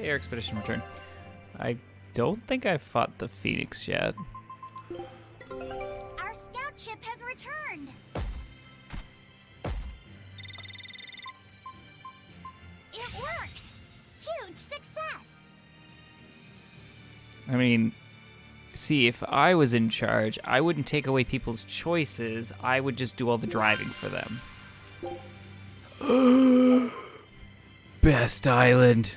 Air Expedition return. I don't think I fought the Phoenix yet. Our scout ship has returned. It worked! Huge success! I mean, see, if I was in charge, I wouldn't take away people's choices. I would just do all the driving for them. Best island.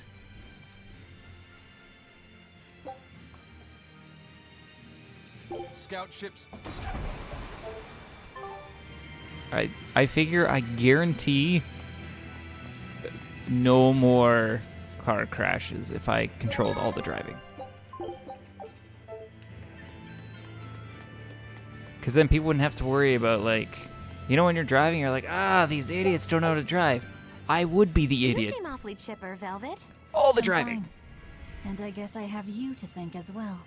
Scout ships. I figure I guarantee no more car crashes if I controlled all the driving. Because then people wouldn't have to worry about, like, you know, when you're driving, you're like, these idiots don't know how to drive. I would be the idiot. You seem awfully chipper, Velvet. All the I'm driving. fine. And I guess I have you to thank as well.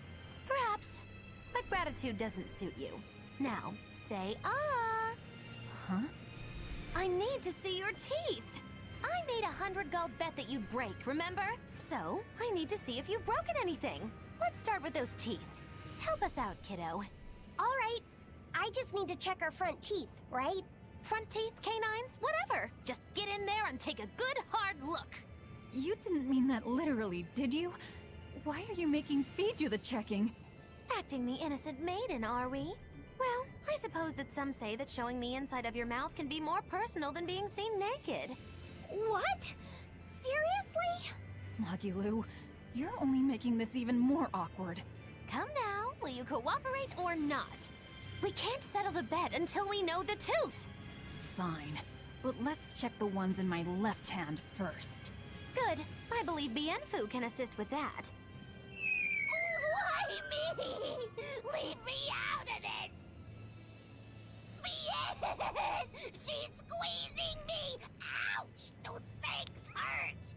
Perhaps, but gratitude doesn't suit you. Now, say Huh? I need to see your teeth. I made 100 gold bet that you'd break, remember? So, I need to see if you've broken anything. Let's start with those teeth. Help us out, kiddo. All right. I just need to check our front teeth, right? Front teeth, canines, whatever. Just get in there and take a good hard look. You didn't mean that literally, did you? Why are you making me do the checking? Acting the innocent maiden, are we? Well, I suppose that some say that showing the inside of your mouth can be more personal than being seen naked. What? Seriously? Magilu, you're only making this even more awkward. Come now, will you cooperate or not? We can't settle the bet until we know the tooth. Fine, but let's check the ones in my left hand first. Good. I believe Bienfu can assist with that. Why me? Leave me out of this! Bien! She's squeezing me! Ouch! Those fangs hurt!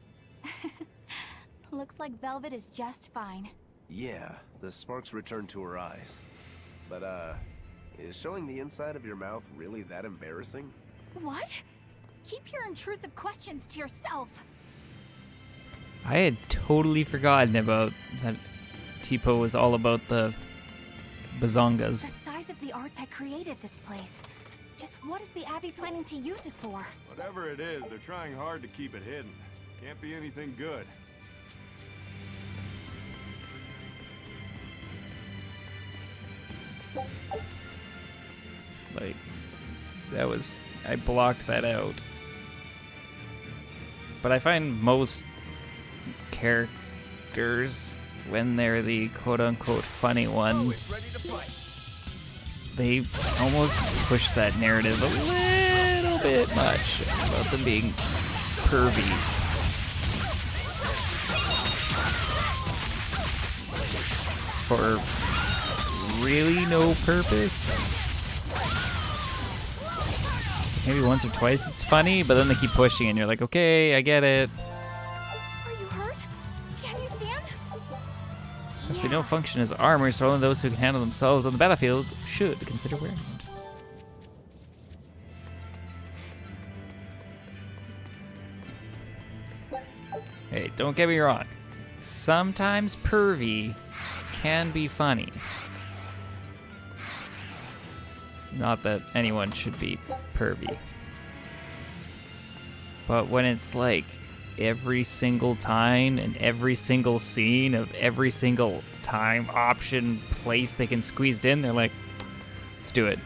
Looks like Velvet is just fine. Yeah, the sparks returned to her eyes. But, is showing the inside of your mouth really that embarrassing? What? Keep your intrusive questions to yourself. I had totally forgotten about that. Tipo was all about the bazongas. The size of the art that created this place. Just what is the Abbey planning to use it for? Whatever it is, they're trying hard to keep it hidden. Can't be anything good. Like, I blocked that out. But I find most characters, when they're the quote-unquote funny ones, they almost push that narrative a little bit much about them being pervy. For really no purpose. Maybe once or twice it's funny, but then they keep pushing and you're like, okay, I get it. Are you hurt? Can you stand? Since they don't function as armor, so only those who can handle themselves on the battlefield should consider wearing it. Hey, don't get me wrong. Sometimes pervy can be funny. Not that anyone should be pervy. But when it's like every single time and every single scene of every single time option place they can squeeze in, they're like, let's do it.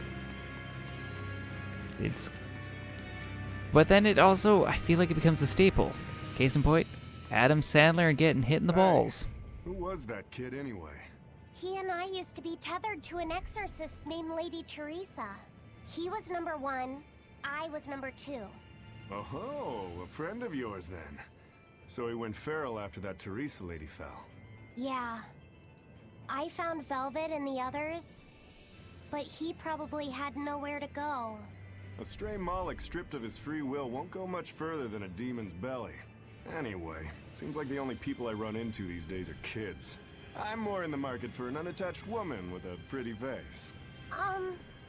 But then it also, I feel like it becomes a staple. Case in point, Adam Sandler and getting hit in the balls. Who was that kid anyway? He and I used to be tethered to an exorcist named Lady Teresa. He was number 1, I was number 2. Oh, a friend of yours then. So he went feral after that Teresa lady fell. Yeah. I found Velvet and the others, but he probably had nowhere to go. A stray Moloch stripped of his free will won't go much further than a demon's belly. Anyway, seems like the only people I run into these days are kids. I'm more in the market for an unattached woman with a pretty face.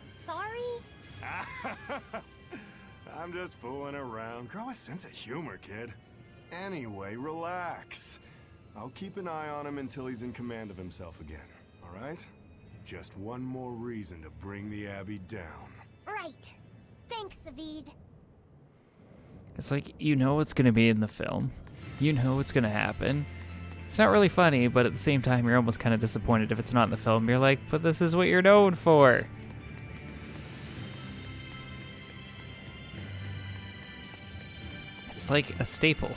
Sorry? I'm just fooling around. Grow a sense of humor, kid. Anyway, relax. I'll keep an eye on him until he's in command of himself again, all right? Just one more reason to bring the Abbey down. Right. Thanks, Savid. It's like, you know what's going to be in the film. You know what's going to happen. It's not really funny, but at the same time, you're almost kind of disappointed if it's not in the film. You're like, but this is what you're known for. It's like a staple.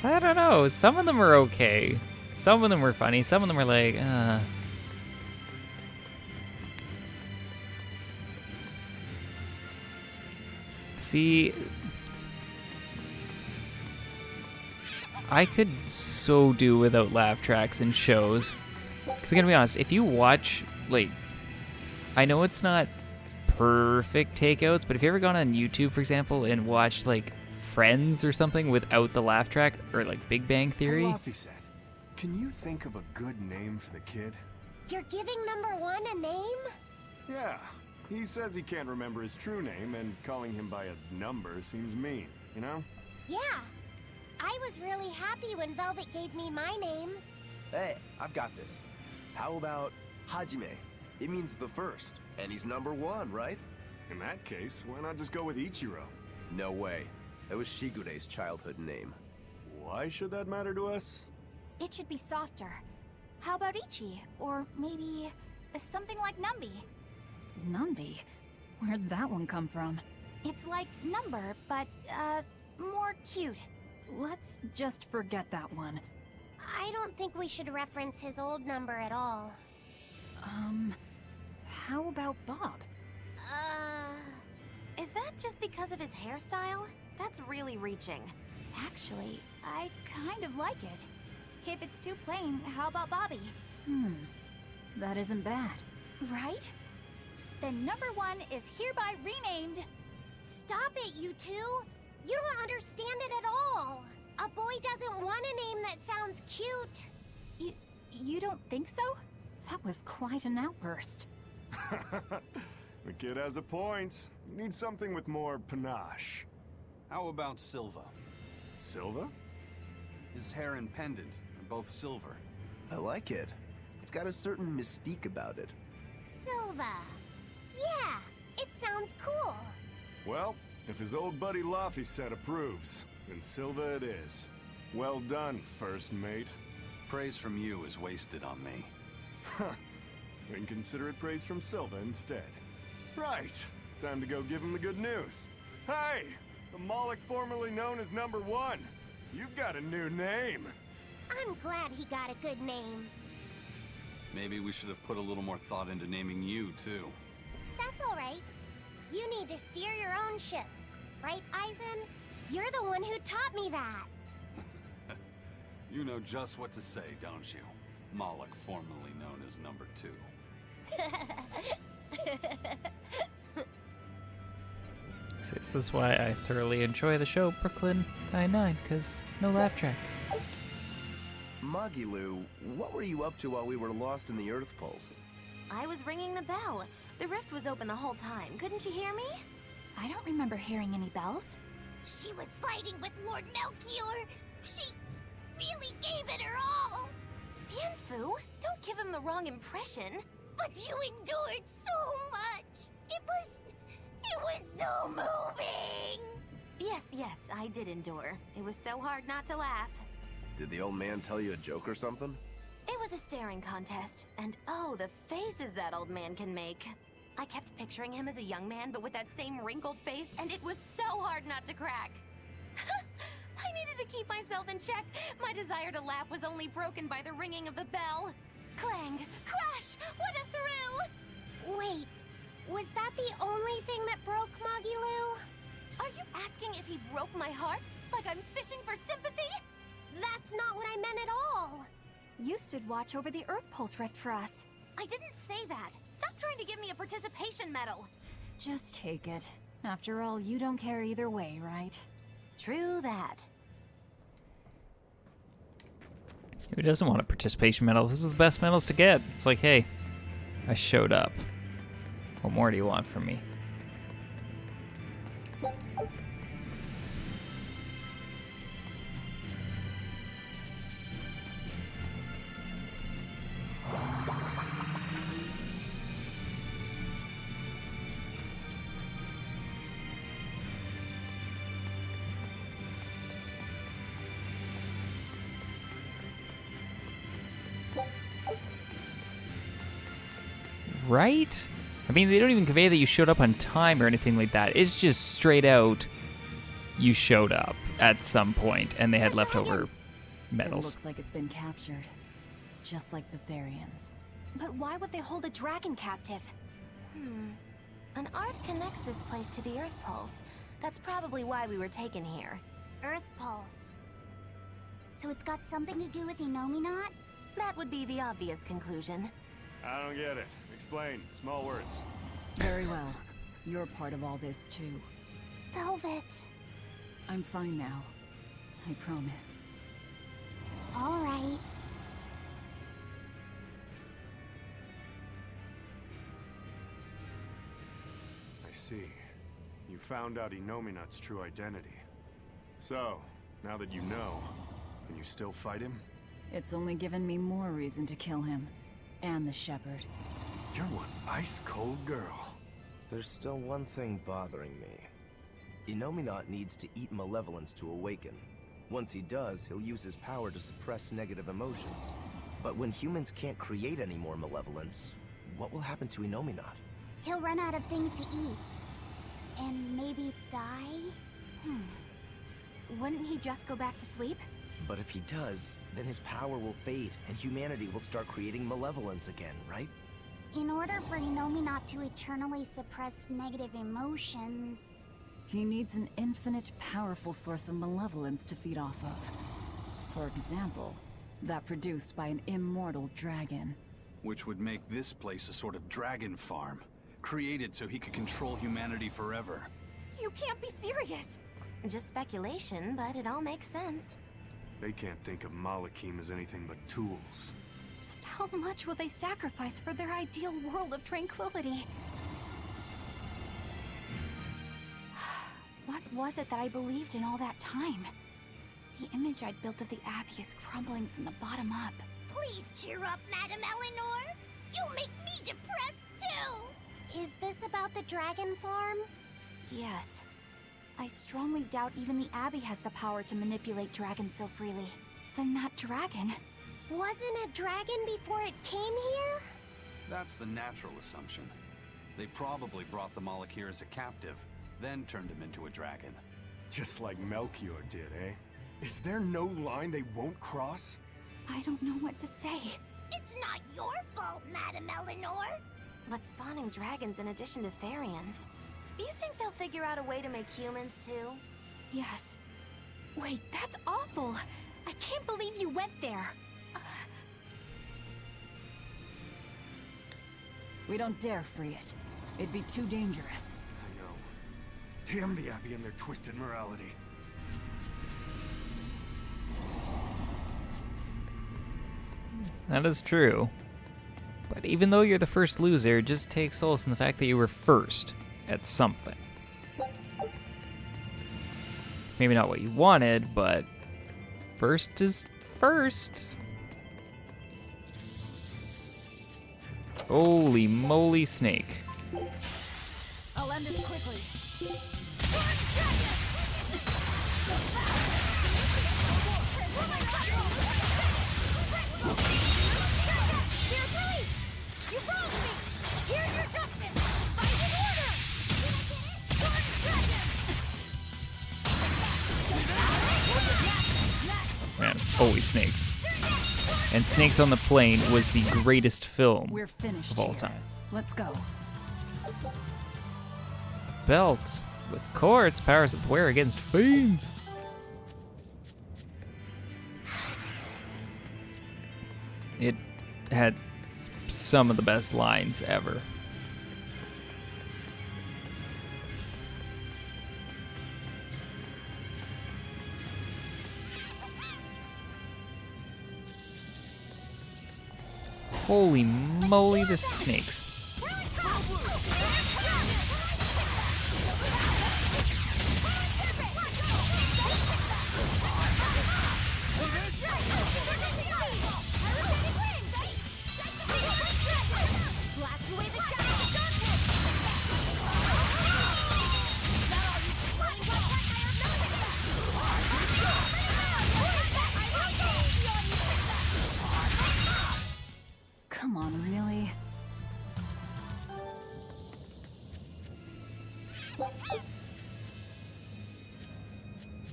I don't know. Some of them are okay. Some of them were funny. Some of them were like, See, I could so do without laugh tracks in shows. Because I'm gonna be honest, if you watch, like, I know it's not perfect takeouts, but if you ever gone on YouTube, for example, and watched, like, Friends or something without the laugh track, or, like, Big Bang Theory. Hey, said, can you think of a good name for the kid? You're giving number 1 a name? Yeah. He says he can't remember his true name, and calling him by a number seems mean, you know? Yeah. I was really happy when Velvet gave me my name. Hey, I've got this. How about Hajime? It means the first, and he's number 1, right? In that case, why not just go with Ichiro? No way. That was Shigure's childhood name. Why should that matter to us? It should be softer. How about Ichi? Or maybe something like Numby? Numby? Where'd that one come from? It's like Number, but, more cute. Let's just forget that one. I don't think we should reference his old number at all. How about Bob? Is that just because of his hairstyle? That's really reaching. Actually, I kind of like it. If it's too plain, how about Bobby? That isn't bad. Right? Then number 1 is hereby renamed. Stop it, you two! You don't understand it at all! A boy doesn't want a name that sounds cute! You don't think so? That was quite an outburst. The kid has a point. You need something with more panache. How about Silva? Silva? His hair and pendant are both silver. I like it. It's got a certain mystique about it. Silva! Yeah, it sounds cool! Well, if his old buddy Laphicet approves, then Silva it is. Well done, first mate. Praise from you is wasted on me. Then consider it praise from Silva instead. Right, time to go give him the good news. Hey, the Moloch formerly known as number 1. You've got a new name. I'm glad he got a good name. Maybe we should have put a little more thought into naming you, too. That's alright. You need to steer your own ship. Right, Eisen? You're the one who taught me that. You know just what to say, don't you? Moloch, formerly known as number 2. This is why I thoroughly enjoy the show Brooklyn Nine-Nine, because no laugh track. Magilu, what were you up to while we were lost in the Earth Pulse? I was ringing the bell. The rift was open the whole time. Couldn't you hear me? I don't remember hearing any bells. She was fighting with Lord Melchior. She really gave it her all. Bienfu, don't give him the wrong impression. But you endured so much. It was so moving. Yes, I did endure. It was so hard not to laugh. Did the old man tell you a joke or something? It was a staring contest, and oh, the faces that old man can make. I kept picturing him as a young man, but with that same wrinkled face, and it was so hard not to crack. I needed to keep myself in check. My desire to laugh was only broken by the ringing of the bell. Clang! Crash! What a thrill! Wait, was that the only thing that broke Magilu? Are you asking if he broke my heart? Like I'm fishing for sympathy? That's not what I meant at all. You stood watch over the Earth Pulse rift for us. I didn't say that. Stop trying to give me a participation medal. Just take it. After all, you don't care either way, right? True that. Who doesn't want a participation medal? This is the best medals to get. It's like, hey, I showed up. What more do you want from me? Right? I mean, they don't even convey that you showed up on time or anything like that. It's just straight out, you showed up at some point, and they had leftover It medals. looks like it's been captured, just like the Therians. But why would they hold a dragon captive? An art connects this place to the Earth Pulse. That's probably why we were taken here. Earth Pulse. So it's got something to do with Inominat? That would be the obvious conclusion. I don't get it. Explain. Small words. Very well. You're part of all this, too. Velvet. I'm fine now. I promise. All right. I see. You found out Inominat's true identity. So, now that you know, can you still fight him? It's only given me more reason to kill him. And the Shepherd. You're one ice-cold girl. There's still one thing bothering me. Inominat needs to eat malevolence to awaken. Once he does, he'll use his power to suppress negative emotions. But when humans can't create any more malevolence, what will happen to Inominat? He'll run out of things to eat. And maybe die? Wouldn't he just go back to sleep? But if he does, then his power will fade, and humanity will start creating malevolence again, right? In order for Inominat to eternally suppress negative emotions... He needs an infinite, powerful source of malevolence to feed off of. For example, that produced by an immortal dragon. Which would make this place a sort of dragon farm, created so he could control humanity forever. You can't be serious. Just speculation, but it all makes sense. They can't think of Malakim as anything but tools. Just how much will they sacrifice for their ideal world of tranquility? What was it that I believed in all that time? The image I'd built of the Abbey is crumbling from the bottom up. Please cheer up, Madame Eleanor! You'll make me depressed, too! Is this about the dragon farm? Yes. I strongly doubt even the Abbey has the power to manipulate dragons so freely. Then that dragon... Wasn't a dragon before it came here? That's the natural assumption. They probably brought the Moloch here as a captive, then turned him into a dragon. Just like Melchior did, eh? Is there no line they won't cross? I don't know what to say. It's not your fault, Madame Eleanor! But spawning dragons in addition to Therians... Do you think they'll figure out a way to make humans too? Yes. Wait, that's awful! I can't believe you went there! We don't dare free it. It'd be too dangerous. I know. Damn the Abbey and their twisted morality. That is true. But even though you're the first loser, just take solace in the fact that you were first at something. Maybe not what you wanted, but first is first. Holy moly snake. I'll end this quickly. Man, always snakes. And Snakes on the Plane was the greatest film We're finished of all here. time. Let's go. Belt with cords, powers of wear against fiends. It had some of the best lines ever. Holy moly, the snakes.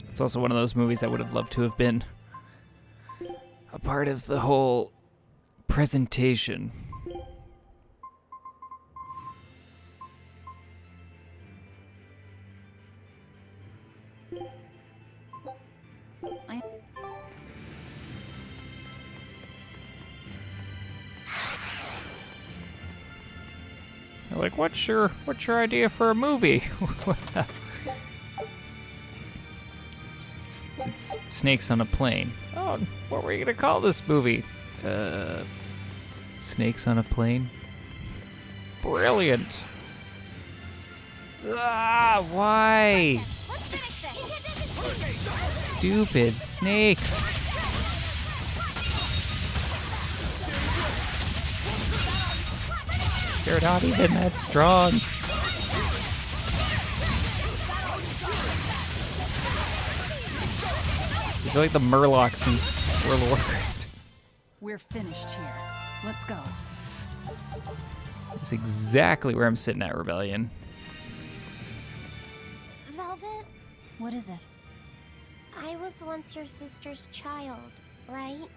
It's also one of those movies I would have loved to have been a part of the whole presentation. They're like, what's your idea for a movie? It's snakes on a plane. Oh, what were you gonna call this movie? Snakes on a plane? Brilliant. Ah, why? Stupid snakes. They're not even that strong. These are like the Murlocs in World of Warcraft. We're finished here. Let's go. That's exactly where I'm sitting at, Rebellion. Velvet, What is it? I was once your sister's child, right?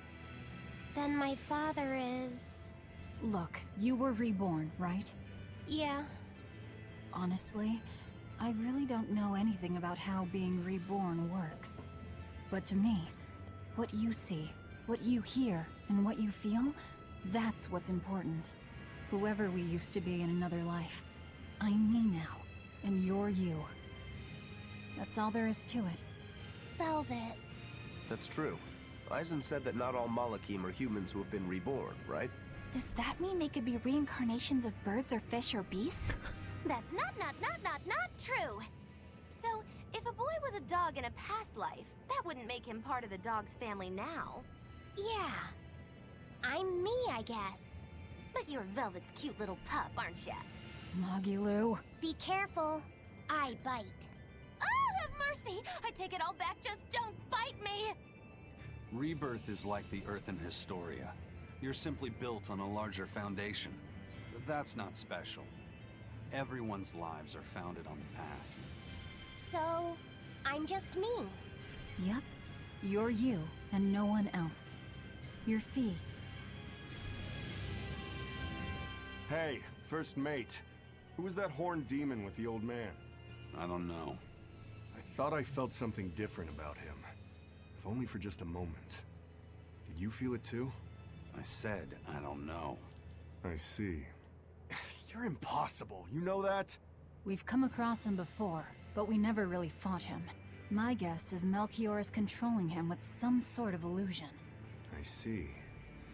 Then my father is... Look, you were reborn, right? Yeah. Honestly, I really don't know anything about how being reborn works. But to me, what you see, what you hear, and what you feel, that's what's important. Whoever we used to be in another life, I'm me now, and you're you. That's all there is to it. Velvet. That's true. Eisen said that not all Malachim are humans who have been reborn, right? Does that mean they could be reincarnations of birds or fish or beasts? That's not true. So, if a boy was a dog in a past life, that wouldn't make him part of the dog's family now. Yeah. I'm me, I guess. But you're Velvet's cute little pup, aren't ya? Magilu. Be careful. I bite. Oh, have mercy! I take it all back, just don't bite me! Rebirth is like the Earth in Historia. You're simply built on a larger foundation. But that's not special. Everyone's lives are founded on the past. So, I'm just me. Yep. You're you, and no one else. You're Fee. Hey, first mate. Who was that horned demon with the old man? I don't know. I thought I felt something different about him. If only for just a moment. Did you feel it too? I said I don't know. I see. You're impossible, you know that? We've come across him before, but we never really fought him. My guess is Melchior is controlling him with some sort of illusion. I see.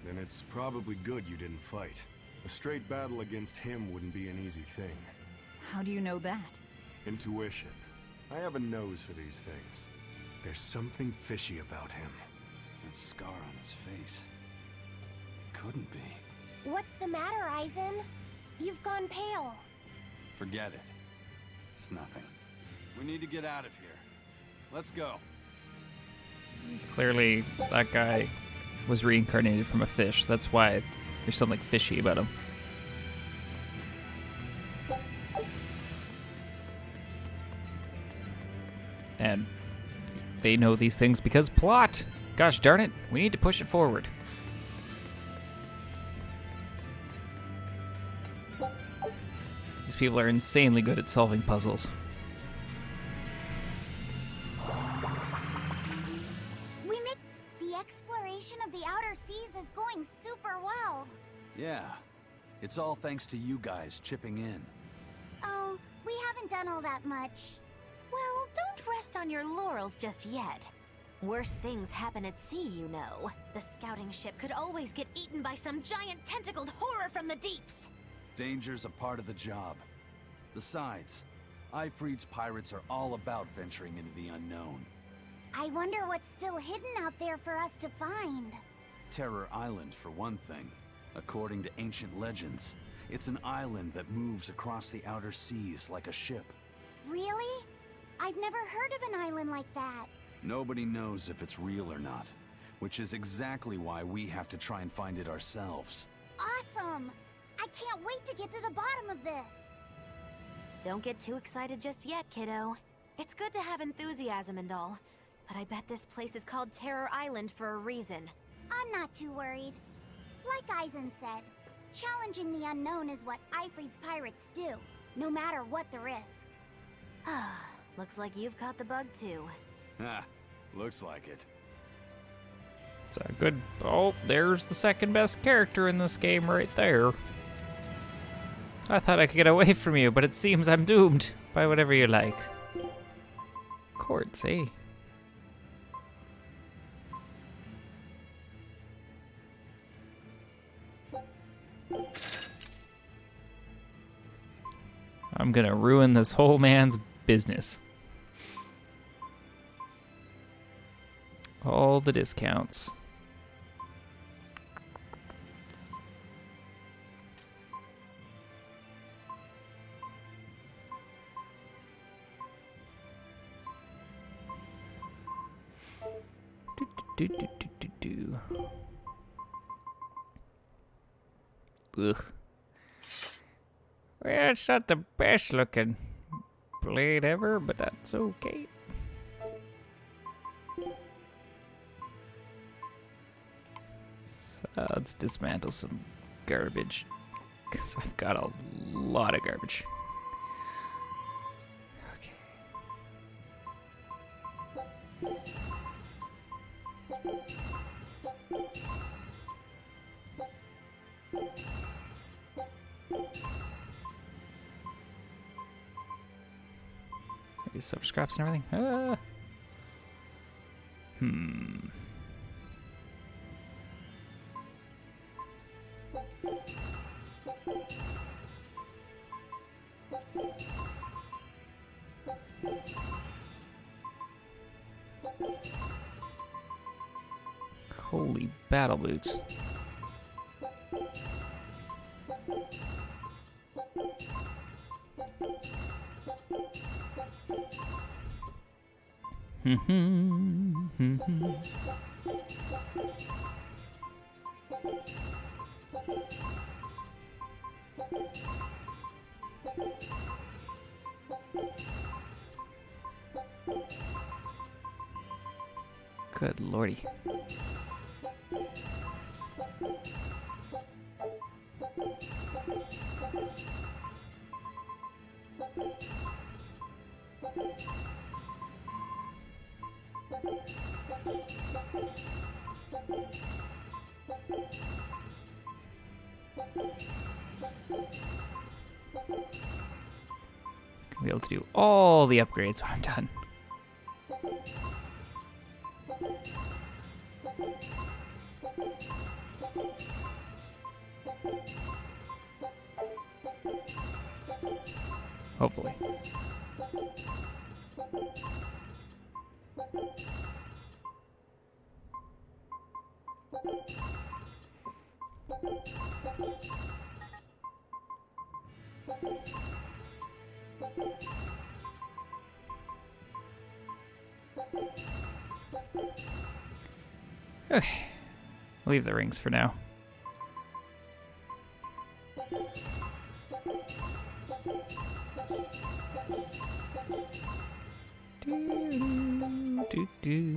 Then it's probably good you didn't fight. A straight battle against him wouldn't be an easy thing. How do you know that? Intuition. I have a nose for these things. There's something fishy about him. That scar on his face. It couldn't be. What's the matter, Eisen? You've gone pale. Forget it. It's nothing. We need to get out of here. Let's go. Clearly, that guy was reincarnated from a fish. That's why there's something fishy about him. And they know these things because plot! Gosh darn it, we need to push it forward. These people are insanely good at solving puzzles. The exploration of the outer seas is going super well. Yeah. It's all thanks to you guys chipping in. Oh, we haven't done all that much. Well, don't rest on your laurels just yet. Worse things happen at sea, you know. The scouting ship could always get eaten by some giant tentacled horror from the deeps. Danger's a part of the job. Besides, Ifrit's pirates are all about venturing into the unknown. I wonder what's still hidden out there for us to find. Terror Island, for one thing. According to ancient legends, it's an island that moves across the outer seas like a ship. Really? I've never heard of an island like that. Nobody knows if it's real or not, which is exactly why we have to try and find it ourselves. Awesome! I can't wait to get to the bottom of this. Don't get too excited just yet, kiddo. It's good to have enthusiasm and all, but I bet this place is called Terror Island for a reason. I'm not too worried. Like Eisen said, challenging the unknown is what Ifrit's pirates do, no matter what the risk. Looks like you've caught the bug too. Ha, looks like it. It's a good... Oh, there's the second best character in this game right there. I thought I could get away from you, but it seems I'm doomed by whatever you like. Quartz, eh? I'm gonna ruin this whole man's business. All the discounts. Do. Ugh. Well, it's not the best looking blade ever, but that's okay. So let's dismantle some garbage, because I've got a lot of garbage. Okay. Maybe some scraps and everything. Holy battle boots. Good lordy. Gonna be able to do all the upgrades when I'm done. Hopefully. Okay, leave the rings for now. Do.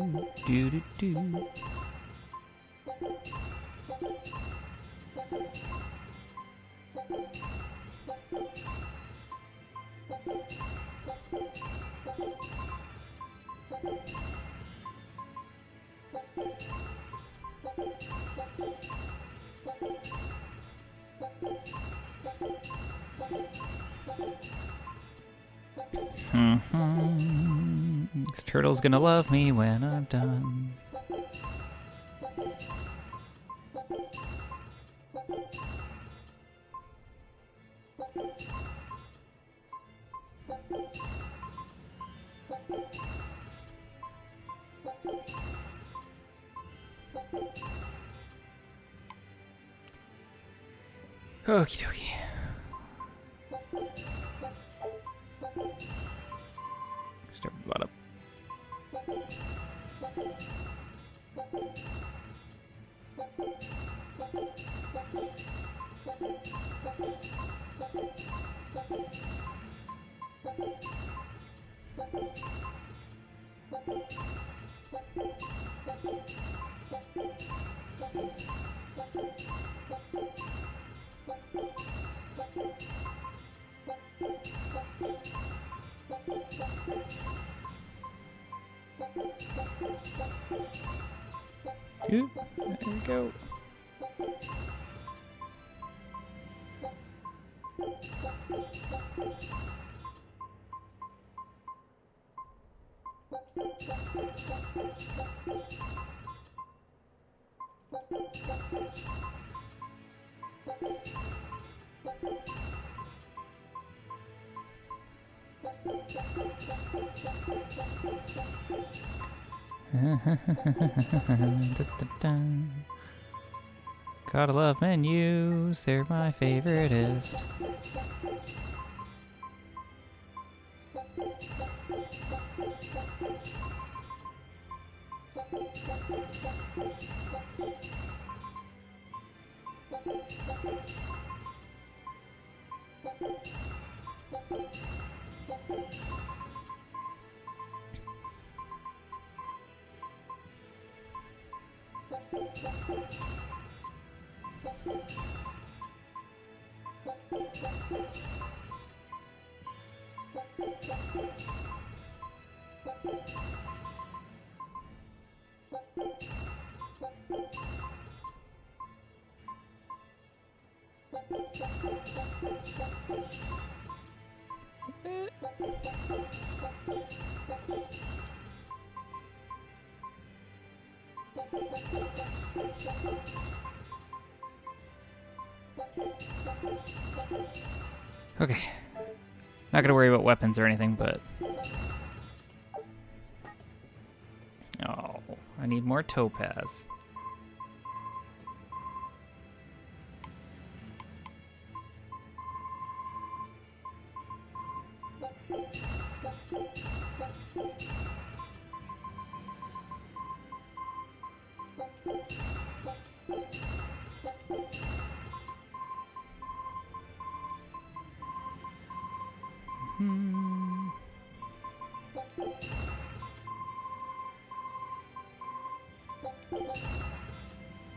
This turtle's gonna love me when I'm done. Okie dokie. Start from the bottom. Two. There we go. Gotta love menus, they're my favoriteest. Okay. Not gonna worry about weapons or anything, but... Oh, I need more topaz.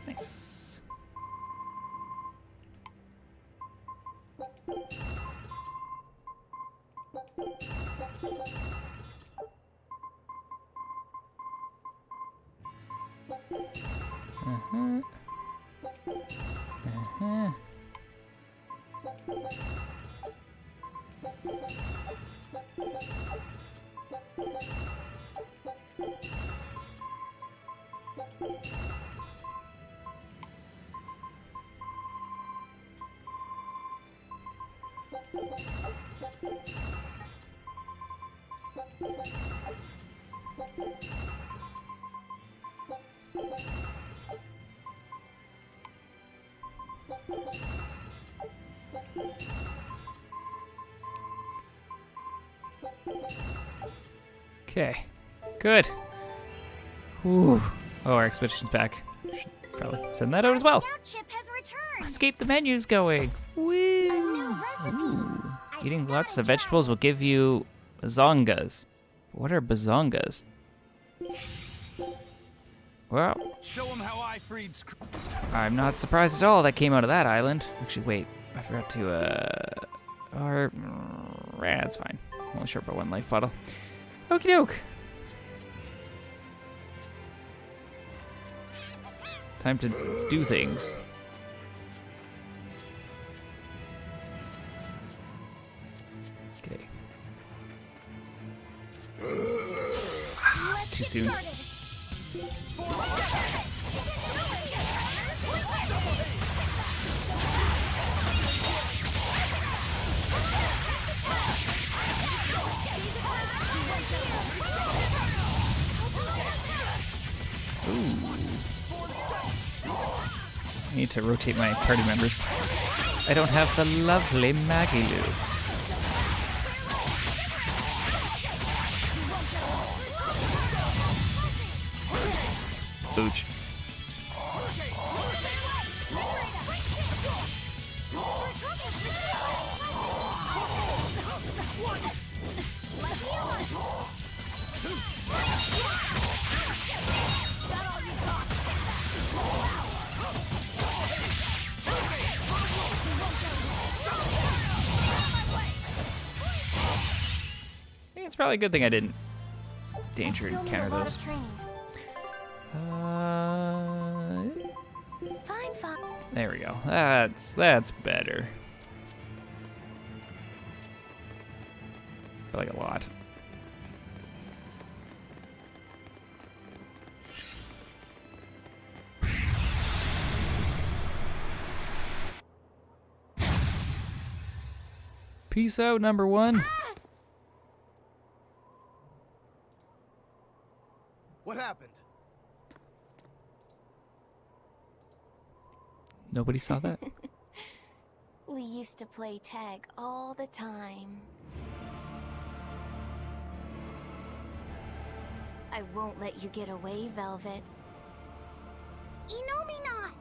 Nice. Uh-huh. Uh-huh. Okay, good. Ooh. Oh, our expedition's back. Should probably send that out as well. Scout ship has returned. Let's keep the menus going. Woo. A new recipe. Ooh. I Eating gotta lots of try vegetables will give you bazongas. What are bazongas? Well, Show him how I freed. I'm not surprised at all that came out of that island. Actually, wait, I forgot to, yeah, it's fine. I'm only short by one life bottle. Okie doke. Time to do things. Okay. It's too soon. I need to rotate my party members. I don't have the lovely Maggie Lou. Booch. it's probably a good thing I didn't I danger still need a encounter lot those. of training. Fine, fine. There we go. That's better. But like a lot. Peace out, number one. What happened? Nobody saw that? We used to play tag all the time. I won't let you get away, Velvet. Inomi not!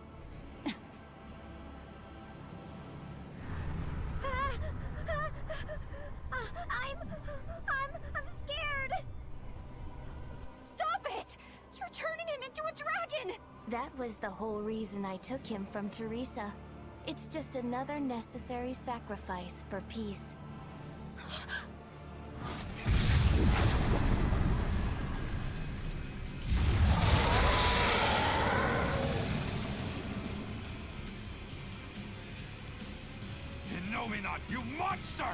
I'm scared! Stop it! You're turning him into a dragon! That was the whole reason I took him from Teresa. It's just another necessary sacrifice for peace. Not, you monster!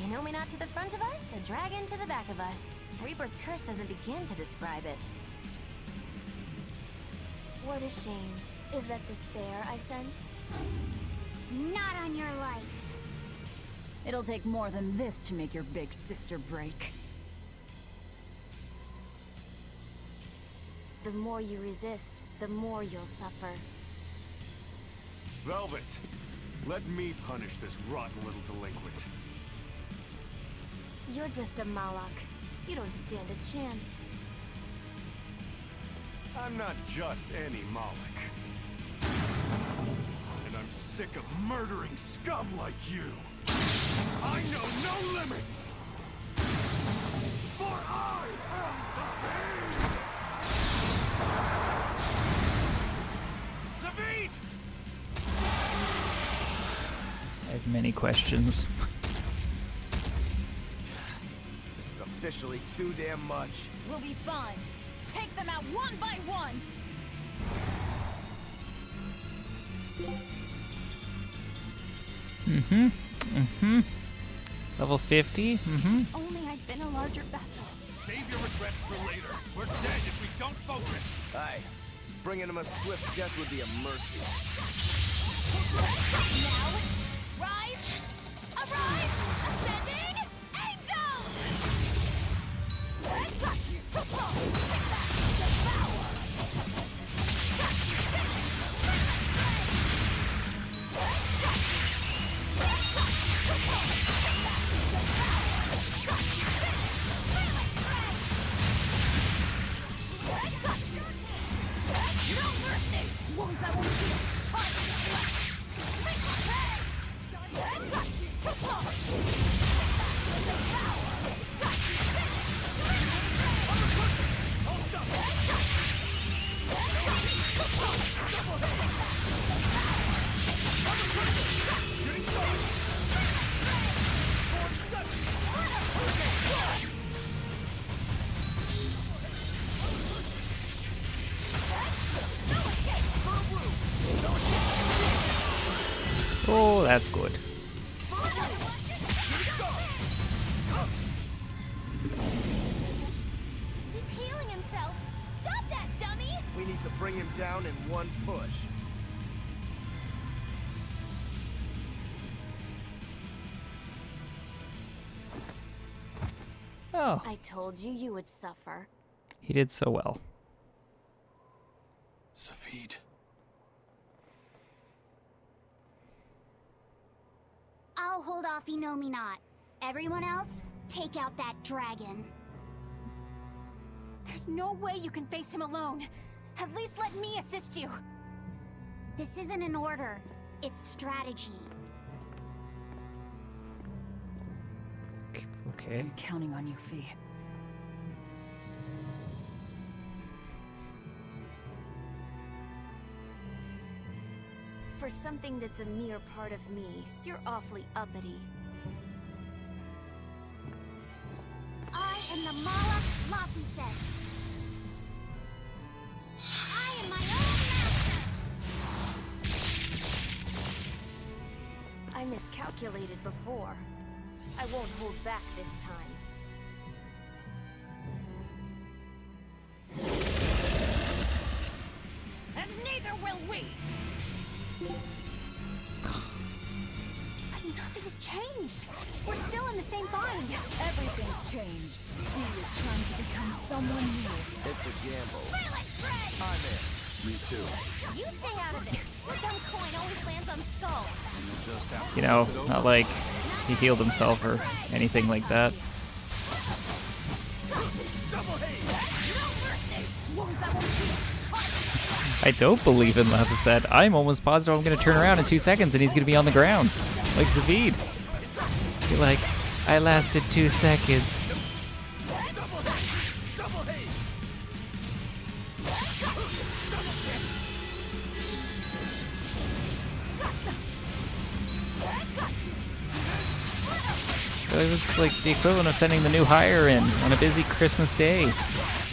Inomi not to the front of us, a dragon to the back of us. Reaper's curse doesn't begin to describe it. What a shame. Is that despair I sense? Not on your life. It'll take more than this to make your big sister break. The more you resist, the more you'll suffer. Velvet, let me punish this rotten little delinquent. You're just a Malak. You don't stand a chance. I'm not just any Moloch. And I'm sick of murdering scum like you. I know no limits! For I am Savine! Savine! I have many questions. This is officially too damn much. We'll be fine. Take them out one by one! Level 50? Only I'd been a larger vessel. Save your regrets for later. We're dead if we don't focus. Aye. Bringing him a swift death would be a mercy. Now, rise, arise, ascending, angel! Oh, that's good. He's healing himself. Stop that, dummy! We need to bring him down in one push. Oh, I told you you would suffer. he did so well. Safid. I'll hold off Inomi not. Everyone else, take out that dragon. There's no way you can face him alone. At least let me assist you. This isn't an order. It's strategy. Okay. I'm counting on you, Fee. For something that's a mere part of me, you're awfully uppity. Mala Lapiset. I am my own master. I miscalculated before. I won't hold back this time. And neither will we! But nothing's changed. We're still in the same bind. Everything's changed. He is trying to become someone new. It's a gamble. I'm in. Me too. You stay out of this. The dumb coin always lands on Skull. And you'll just have to You know, flip it not over. like he healed himself or anything like that. I don't believe in Lapiset. I'm almost positive I'm going to turn around in 2 seconds and he's going to be on the ground. Like Zavid. You're like, I lasted 2 seconds. It was like the equivalent of sending the new hire in on a busy Christmas day.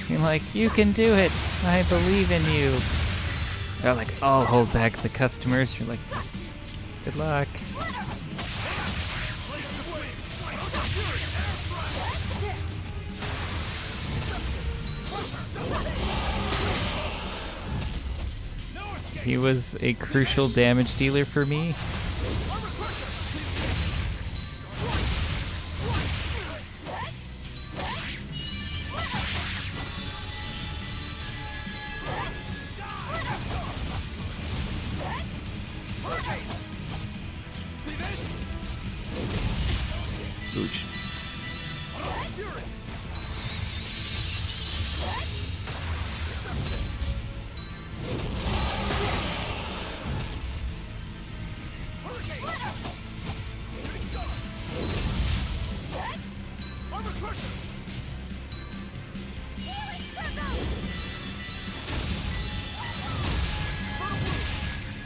You're like, you can do it. I believe in you. They're like, I'll hold back the customers. You're like, good luck. He was a crucial damage dealer for me. Ooch.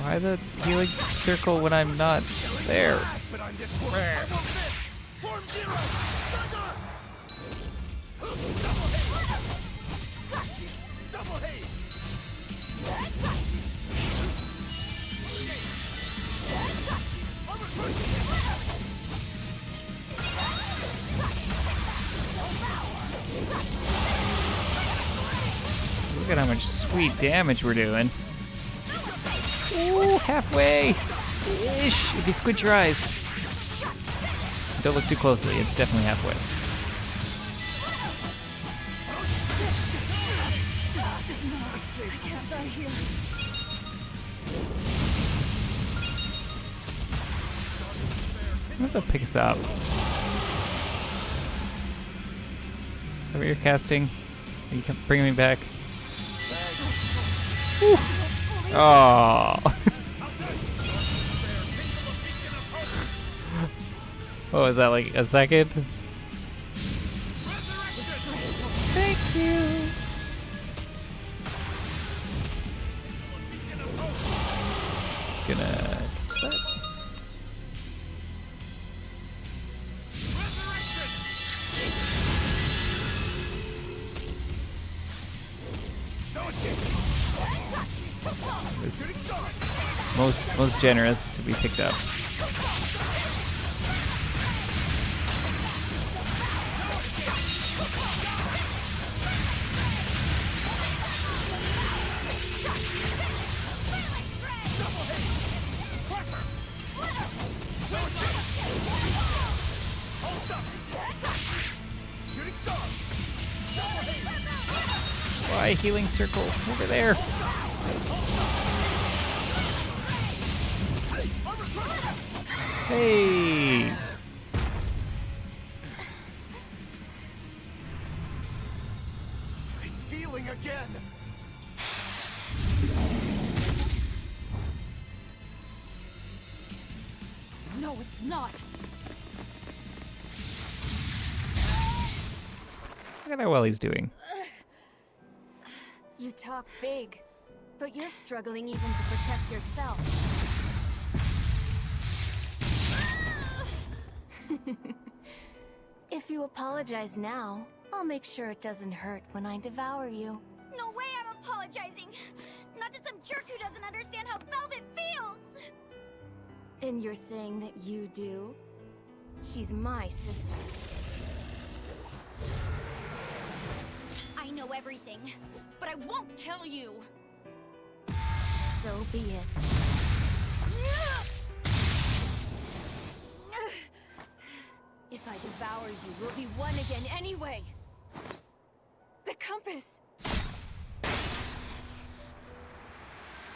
Why the healing circle when I'm not there? Look at how much sweet damage we're doing. Ooh, halfway! Ish! If you squint your eyes. Don't look too closely, it's definitely halfway. I can't die here. I'm gonna pick us up. Over here, casting. Are you bringing me back? Oh. What was that, like a second? Thank you. Just gonna catch that. Most generous to be picked up. Why healing circle over there? Hey! It's healing again! No, it's not. Look at how well he's doing. You talk big, but you're struggling even to protect yourself. If you apologize now, I'll make sure it doesn't hurt when I devour you. No way I'm apologizing! Not to some jerk who doesn't understand how Velvet feels! And you're saying that you do? She's my sister. I know everything, but I won't tell you! So be it. If I devour you, we'll be one again anyway! The compass!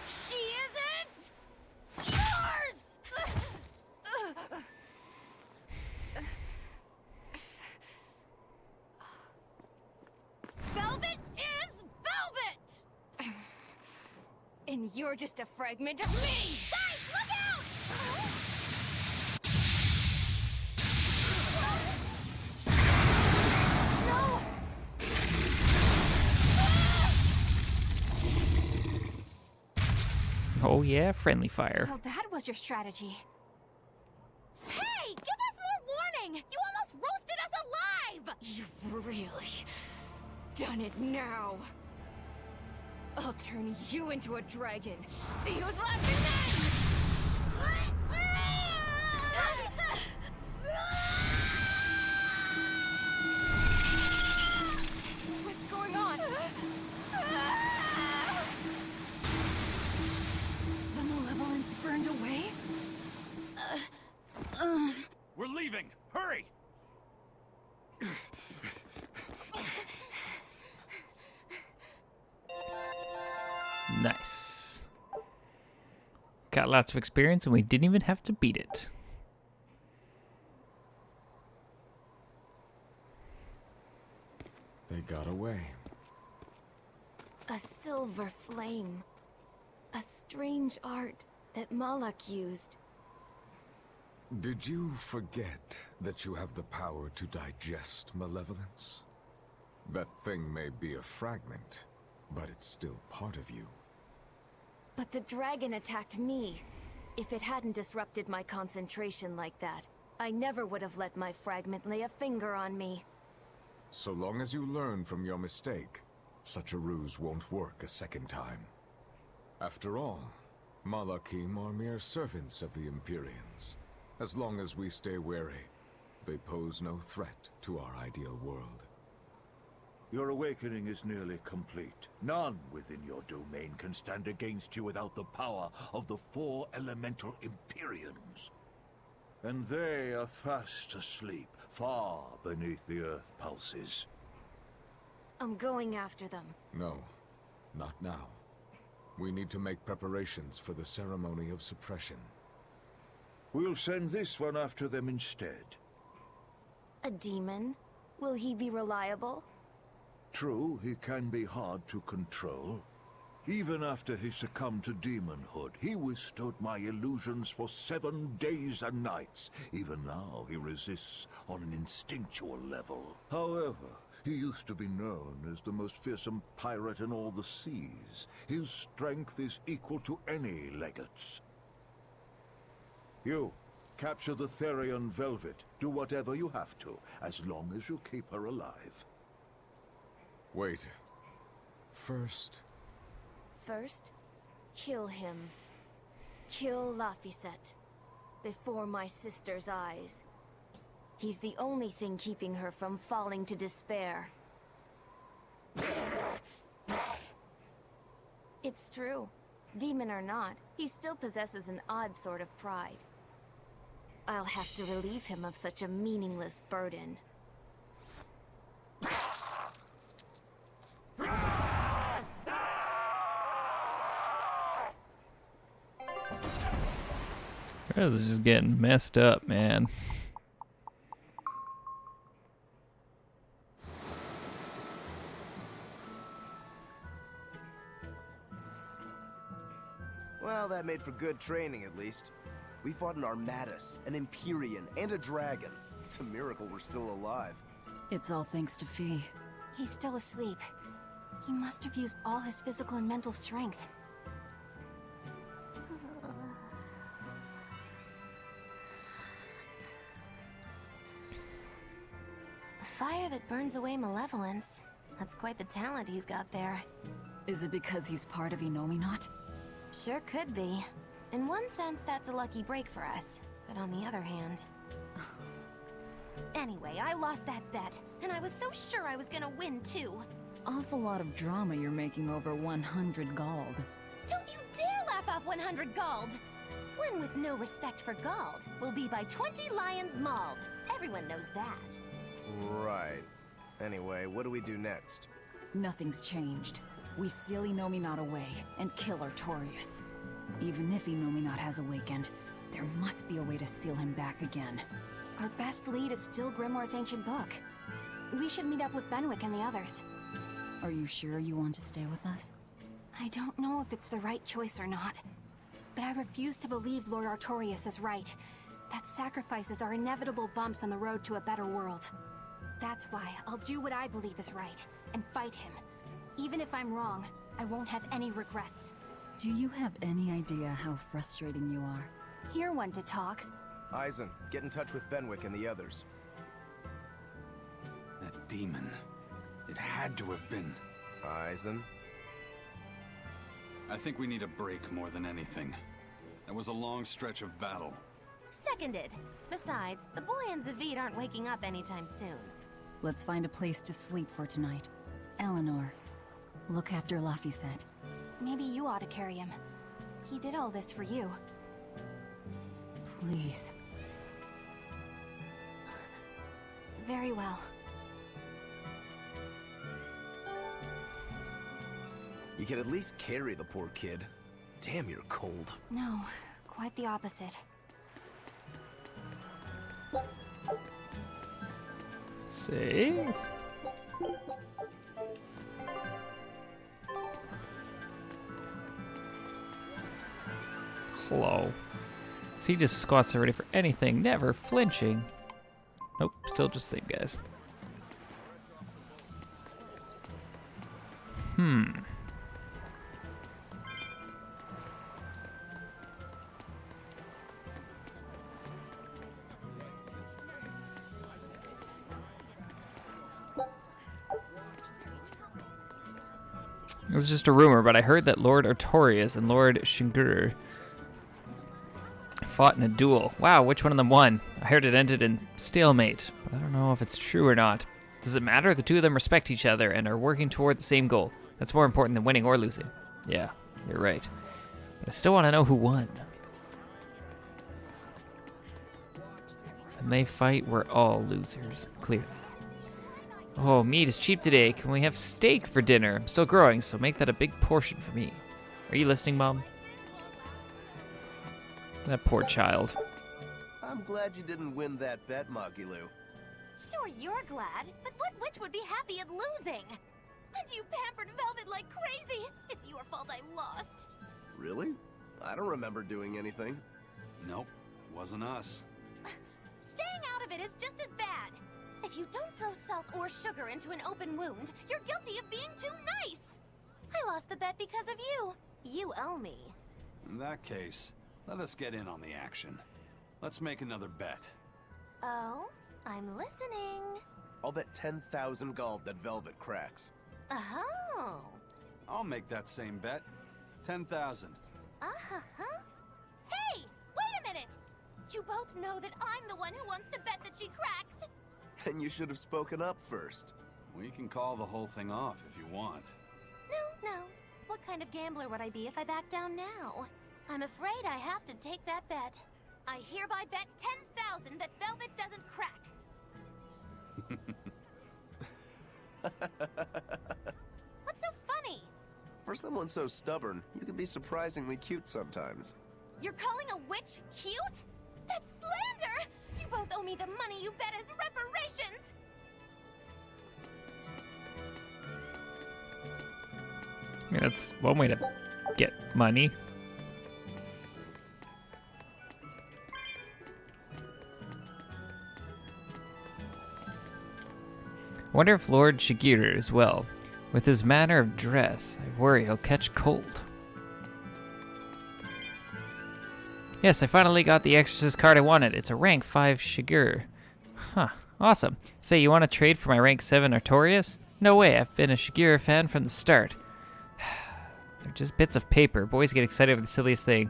She isn't yours! Velvet is Velvet! And you're just a fragment of me! Guys, look out! No! Oh yeah, friendly fire. So that was your strategy. Hey, give us more warning! You almost roasted us alive! You've really done it now. I'll turn you into a dragon. See who's left and then! What's going on? The malevolence burned away? We're leaving! Hurry! Nice. Got lots of experience and we didn't even have to beat it. They got away. A silver flame. A strange art that Malak used. Did you forget that you have the power to digest malevolence? That thing may be a fragment, but it's still part of you. But the dragon attacked me. If it hadn't disrupted my concentration like that, I never would have let my fragment lay a finger on me. So long as you learn from your mistake, such a ruse won't work a second time. After all, Malakim are mere servants of the Empyreans. As long as we stay wary, they pose no threat to our ideal world. Your awakening is nearly complete. None within your domain can stand against you without the power of the 4 elemental Empyreans. And they are fast asleep, far beneath the earth pulses. I'm going after them. No, not now. We need to make preparations for the ceremony of suppression. We'll send this one after them instead. A demon? Will he be reliable? True, he can be hard to control. Even after he succumbed to demonhood, he withstood my illusions for 7 days and nights. Even now, he resists on an instinctual level. However, he used to be known as the most fearsome pirate in all the seas. His strength is equal to any legate's. You, capture the Therian Velvet. Do whatever you have to, as long as you keep her alive. Wait. First... First, kill him. Kill Laphicet. Before my sister's eyes. He's the only thing keeping her from falling to despair. It's true. Demon or not, he still possesses an odd sort of pride. I'll have to relieve him of such a meaningless burden. This is just getting messed up, man. Well, that made for good training, at least. We fought an Armatus, an Empyrean, and a dragon. It's a miracle we're still alive. It's all thanks to Fee. He's still asleep. He must have used all his physical and mental strength. A fire that burns away malevolence. That's quite the talent he's got there. Is it because he's part of Inominat? Sure could be. In one sense, that's a lucky break for us. But on the other hand... Anyway, I lost that bet, and I was so sure I was gonna win, too. Awful lot of drama you're making over 100 gold. Don't you dare laugh off 100 gold! One with no respect for gold will be by 20 lions mauled. Everyone knows that. Right. Anyway, what do we do next? Nothing's changed. We seal Inominat away and kill Artorias. Even if Inominat has awakened, there must be a way to seal him back again. Our best lead is still Grimoire's ancient book. We should meet up with Benwick and the others. Are you sure you want to stay with us? I don't know if it's the right choice or not, but I refuse to believe Lord Artorias is right. That sacrifices are inevitable bumps on the road to a better world. That's why I'll do what I believe is right, and fight him. Even if I'm wrong, I won't have any regrets. Do you have any idea how frustrating you are? You're one to talk. Eisen, get in touch with Benwick and the others. That demon. It had to have been. Eisen? I think we need a break more than anything. That was a long stretch of battle. Seconded. Besides, the boy and Zavid aren't waking up anytime soon. Let's find a place to sleep for tonight. Eleanor, look after Laphicet. Maybe you ought to carry him. He did all this for you. Please. Very well. You can at least carry the poor kid. Damn, you're cold. No, quite the opposite. Save. Hello. So he just squats there ready for anything, never flinching. Nope, still just same guys. It was just a rumor, but I heard that Lord Artorias and Lord Shingur fought in a duel. Wow, which one of them won? I heard it ended in stalemate, but I don't know if it's true or not. Does it matter? The two of them respect each other and are working toward the same goal. That's more important than winning or losing. Yeah, you're right. But I still want to know who won. When they fight, we're all losers. Clearly. Oh, meat is cheap today. Can we have steak for dinner? I'm still growing, so make that a big portion for me. Are you listening, Mom? That poor child. I'm glad you didn't win that bet, Magilu. Sure, you're glad, but what witch would be happy at losing? And you pampered Velvet like crazy. It's your fault I lost. Really? I don't remember doing anything. Nope, wasn't us. Staying out of it is just as bad. If you don't throw salt or sugar into an open wound, you're guilty of being too nice. I lost the bet because of you. You owe me. In that case, let us get in on the action. Let's make another bet. Oh, I'm listening. I'll bet 10,000 gold that Velvet cracks. Oh. I'll make that same bet. 10,000. Uh-huh. Hey, wait a minute! You both know that I'm the one who wants to bet that she cracks. Then you should have spoken up first. We can call the whole thing off if you want. No. What kind of gambler would I be if I back down now? I'm afraid I have to take that bet. I hereby bet 10,000 that Velvet doesn't crack. What's so funny? For someone so stubborn, you can be surprisingly cute sometimes. You're calling a witch cute? That's slander! You both owe me the money you bet as reparations! I mean, that's one way to get money. I wonder if Lord Shigure is well. With his manner of dress, I worry he'll catch cold. Yes, I finally got the exorcist card I wanted. It's a rank 5 Shigure. Huh. Awesome. Say, you want to trade for my rank 7 Artorias? No way, I've been a Shigira fan from the start. They're just bits of paper. Boys get excited over the silliest thing.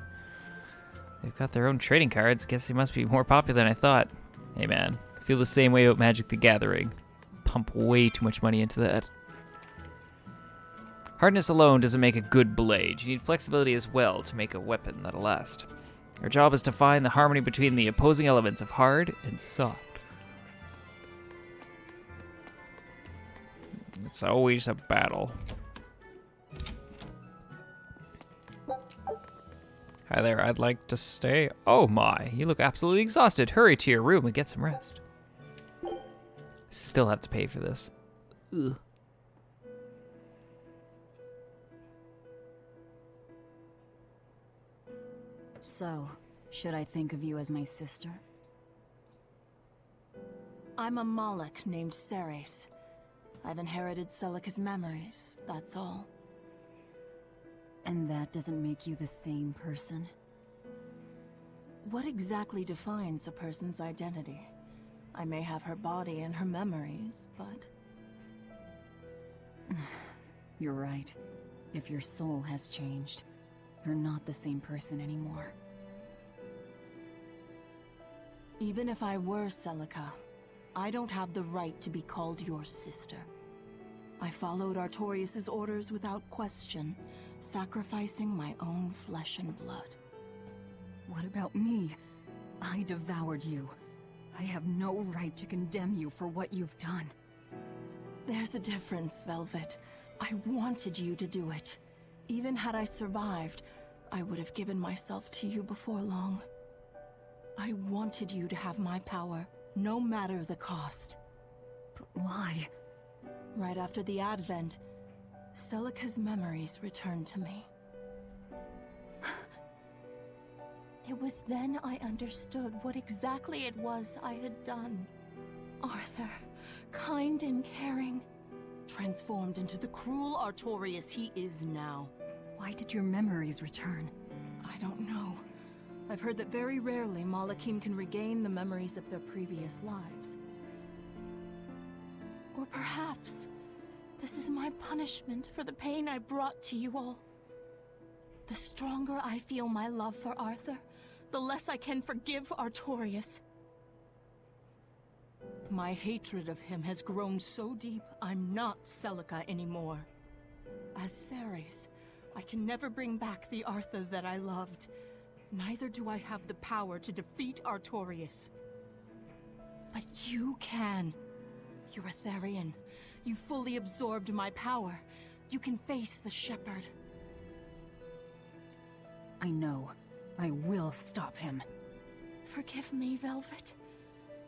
They've got their own trading cards. Guess they must be more popular than I thought. Hey man, I feel the same way about Magic the Gathering. Pump way too much money into that. Hardness alone doesn't make a good blade. You need flexibility as well to make a weapon that'll last. Our job is to find the harmony between the opposing elements of hard and soft. It's always a battle. Hi there, I'd like to stay. Oh my, you look absolutely exhausted. Hurry to your room and get some rest. Still have to pay for this. Ugh. So, should I think of you as my sister? I'm a Moloch named Ceres. I've inherited Celica's memories, that's all. And that doesn't make you the same person? What exactly defines a person's identity? I may have her body and her memories, but... You're right. If your soul has changed, you're not the same person anymore. Even if I were Celica, I don't have the right to be called your sister. I followed Artorias' orders without question, sacrificing my own flesh and blood. What about me? I devoured you. I have no right to condemn you for what you've done. There's a difference, Velvet. I wanted you to do it. Even had I survived, I would have given myself to you before long. I wanted you to have my power, no matter the cost. But why? Right after the Advent, Celica's memories returned to me. It was then I understood what exactly it was I had done. Arthur, kind and caring, transformed into the cruel Artorias he is now. Why did your memories return? I don't know. I've heard that very rarely Malachim can regain the memories of their previous lives. Or perhaps this is my punishment for the pain I brought to you all. The stronger I feel my love for Arthur, the less I can forgive Artorias. My hatred of him has grown so deep, I'm not Celica anymore. As Ceres, I can never bring back the Arthur that I loved. Neither do I have the power to defeat Artorias. But you can. You're a Therian. You fully absorbed my power. You can face the Shepherd. I know. I will stop him. Forgive me, Velvet.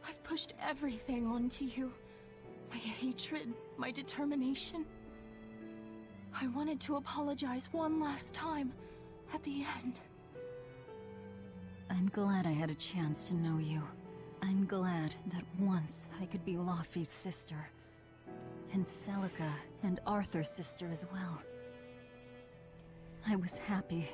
I've pushed everything onto you. My hatred, my determination. I wanted to apologize one last time, at the end. I'm glad I had a chance to know you. I'm glad that once I could be Laufey's sister. And Celica and Arthur's sister as well. I was happy.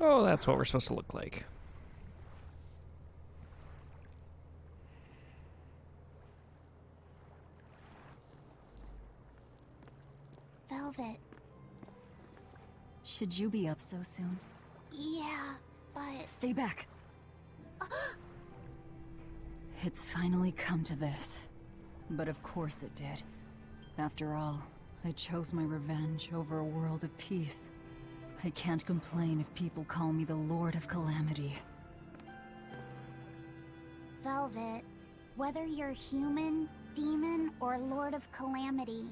Oh, that's what we're supposed to look like. Velvet. Should you be up so soon? Yeah, but... Stay back! It's finally come to this. But of course it did. After all, I chose my revenge over a world of peace. I can't complain if people call me the Lord of Calamity. Velvet, whether you're human, demon, or Lord of Calamity,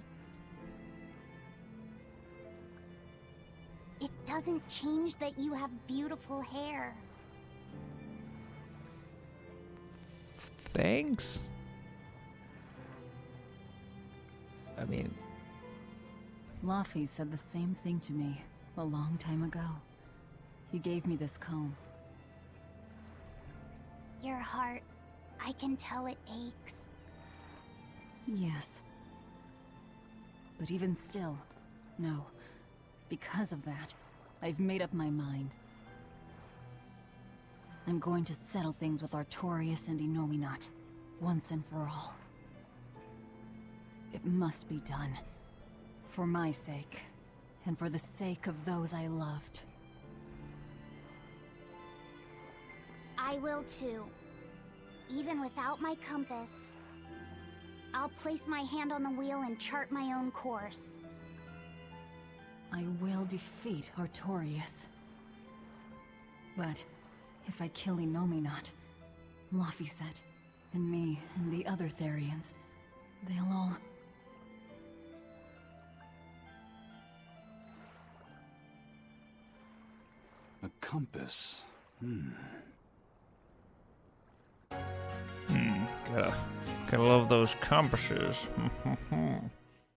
it doesn't change that you have beautiful hair. Thanks? I mean... Laufey said the same thing to me a long time ago. He gave me this comb. Your heart, I can tell it aches. Yes. But even still, no. Because of that, I've made up my mind. I'm going to settle things with Artorias and Innominat, once and for all. It must be done. For my sake, and for the sake of those I loved. I will too. Even without my compass, I'll place my hand on the wheel and chart my own course. I will defeat Artorias. But if I kill Innominat, Laphicet, and me, and the other Therians, they'll all... A compass. Gotta love those compasses.